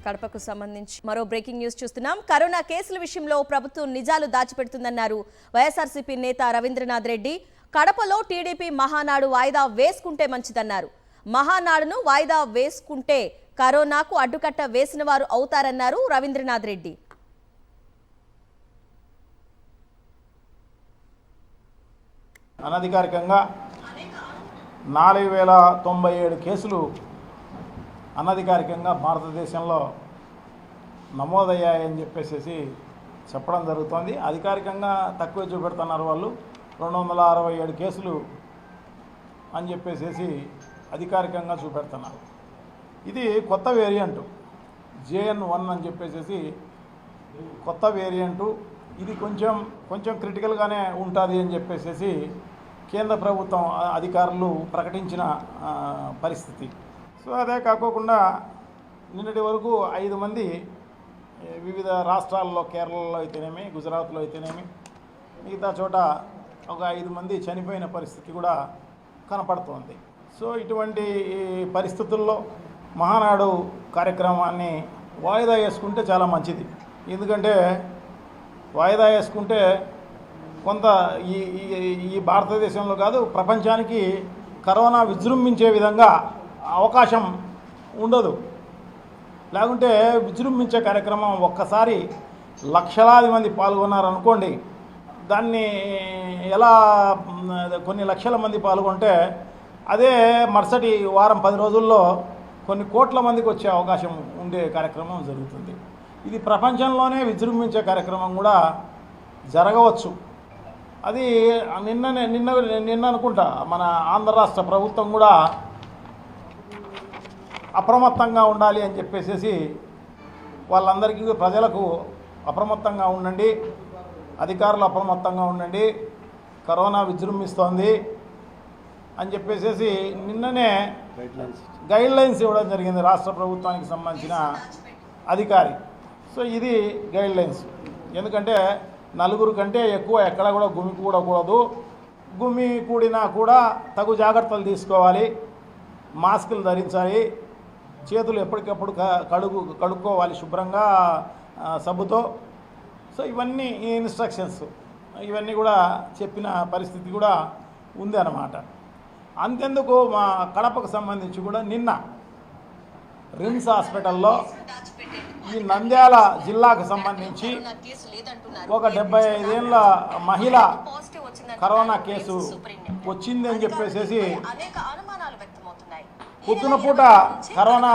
కడపకు సంబంధించి మరో బ్రేకింగ్ న్యూస్ చూస్తున్నాం. కరోనా కేసుల విషయంలో ప్రభుత్వం నిజాలు దాచిపెడుతుందన్నారు వైఎస్ఆర్సీపీ నేత రవీంద్రనాథ్ రెడ్డి. కడపలో టీడీపీ మహానాడు వాయిదా వేసుకుంటే మంచిదన్నారు. మహానాడును వాయిదా వేసుకుంటే కరోనాకు అడ్డుకట్ట వేసిన వారు అవుతారన్నారు రవీంద్రనాథ్ రెడ్డి. అనధికారికంగా 4097 కేసులు అనధికారికంగా భారతదేశంలో నమోదయ్యాయని చెప్పేసి చెప్పడం జరుగుతోంది. అధికారికంగా తక్కువ చూపెడుతున్నారు వాళ్ళు. 267 కేసులు అని చెప్పేసి అధికారికంగా చూపెడుతున్నారు. ఇది కొత్త వేరియంటు JN1 అని చెప్పేసి కొత్త వేరియంటు. ఇది కొంచెం క్రిటికల్గానే ఉంటుంది అని చెప్పేసి కేంద్ర ప్రభుత్వం అధికారులు ప్రకటించిన పరిస్థితి. సో అదే కాకోకుండా నిన్నటి వరకు 5 మంది వివిధ రాష్ట్రాల్లో, కేరళలో అయితేనేమి, గుజరాత్లో అయితేనేమి, మిగతా చోట ఒక 5 మంది చనిపోయిన పరిస్థితి కూడా కనపడుతోంది. సో ఇటువంటి పరిస్థితుల్లో మహానాడు కార్యక్రమాన్ని వాయిదా వేసుకుంటే చాలా మంచిది. ఎందుకంటే వాయిదా వేసుకుంటే కొంత ఈ భారతదేశంలో కాదు, ప్రపంచానికి కరోనా విజృంభించే విధంగా అవకాశం ఉండదు. లేకుంటే విజృంభించే కార్యక్రమం ఒక్కసారి లక్షలాది మంది పాల్గొన్నారనుకోండి, దాన్ని ఎలా కొన్ని లక్షల మంది పాల్గొంటే అదే మరుసటి వారం 10 రోజుల్లో కొన్ని కోట్ల మందికి వచ్చే అవకాశం ఉండే కార్యక్రమం జరుగుతుంది. ఇది ప్రపంచంలోనే విజృంభించే కార్యక్రమం కూడా జరగవచ్చు. అది నిన్న అనుకుంటా మన ఆంధ్ర రాష్ట్ర ప్రభుత్వం కూడా అప్రమత్తంగా ఉండాలి అని చెప్పేసి వాళ్ళందరికీ, ప్రజలకు అప్రమత్తంగా ఉండండి, అధికారులు అప్రమత్తంగా ఉండండి, కరోనా విజృంభిస్తోంది అని చెప్పేసి నిన్ననే గైడ్లైన్స్ ఇవ్వడం జరిగింది రాష్ట్ర ప్రభుత్వానికి సంబంధించిన అధికారి. సో ఇది గైడ్లైన్స్. ఎందుకంటే 4 కంటే ఎక్కువ ఎక్కడ కూడా గుమికూడకూడదు. కూడినా కూడా తగు జాగ్రత్తలు తీసుకోవాలి, మాస్కులు ధరించాలి, చేతులు ఎప్పటికప్పుడు కడుక్కోవాలి శుభ్రంగా సబ్బుతో. సో ఇవన్నీ ఇన్స్ట్రక్షన్స్, ఇవన్నీ కూడా చెప్పిన పరిస్థితి కూడా ఉంది అన్నమాట. అంతెందుకు మా కడపకు సంబంధించి కూడా నిన్న రిమ్స్ హాస్పిటల్లో ఈ నంద్యాల జిల్లాకు సంబంధించి ఒక 75 ఏళ్ళ మహిళ కరోనా కేసు వచ్చింది అని చెప్పేసి పొద్దున పూట కరోనా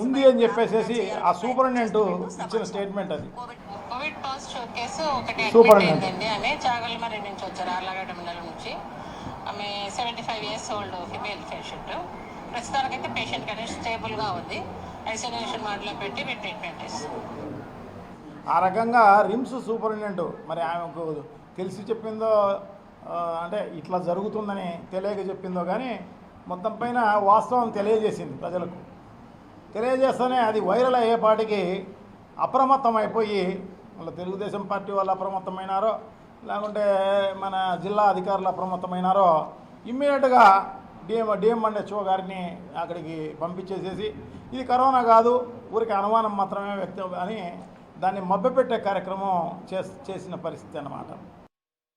ఉంది అని చెప్పేసి ఆ సూపరింటెండెంట్ ఇచ్చిన స్టేట్మెంట్. అది కోవిడ్ పాజిటివ్ కేసు ఒకటి సూపరింటెండెంట్ అండి. ఆమె చాగల్మరి నుంచి వచ్చారు, ఆర్లగడ్డ మండలం నుంచి. ఆమె 75 ఇయర్స్ ఓల్డ్ ఫిమేల్ పేషెంట్. ప్రస్తుతానికైతే పేషెంట్ అనేది స్టేబుల్గా ఉంది. ఐసోలేషన్ వార్డులో పెట్టి మేము ట్రీట్మెంట్ ఇస్తాం. ఆ రకంగా రిమ్స్ సూపరింటెండెంట్ మరి ఆమెకు తెలిసి చెప్పిందో, అంటే ఇట్లా జరుగుతుందని తెలియక చెప్పిందో కానీ మొత్తం పైన వాస్తవం తెలియజేసింది ప్రజలకు. తెలియజేస్తేనే అది వైరల్ అయ్యేపాటికి అప్రమత్తమైపోయి, వాళ్ళ తెలుగుదేశం పార్టీ వాళ్ళు అప్రమత్తమైనారో, లేకుంటే మన జిల్లా అధికారులు అప్రమత్తమైనారో, ఇమ్మీడియట్గా డిఎంఎన్హెచ్ఓ గారిని అక్కడికి పంపించేసేసి ఇది కరోనా కాదు, ఊరికి అనుమానం మాత్రమే వ్యక్తం అని దాన్ని మభ్యపెట్టే కార్యక్రమం చేసిన పరిస్థితి అన్నమాట.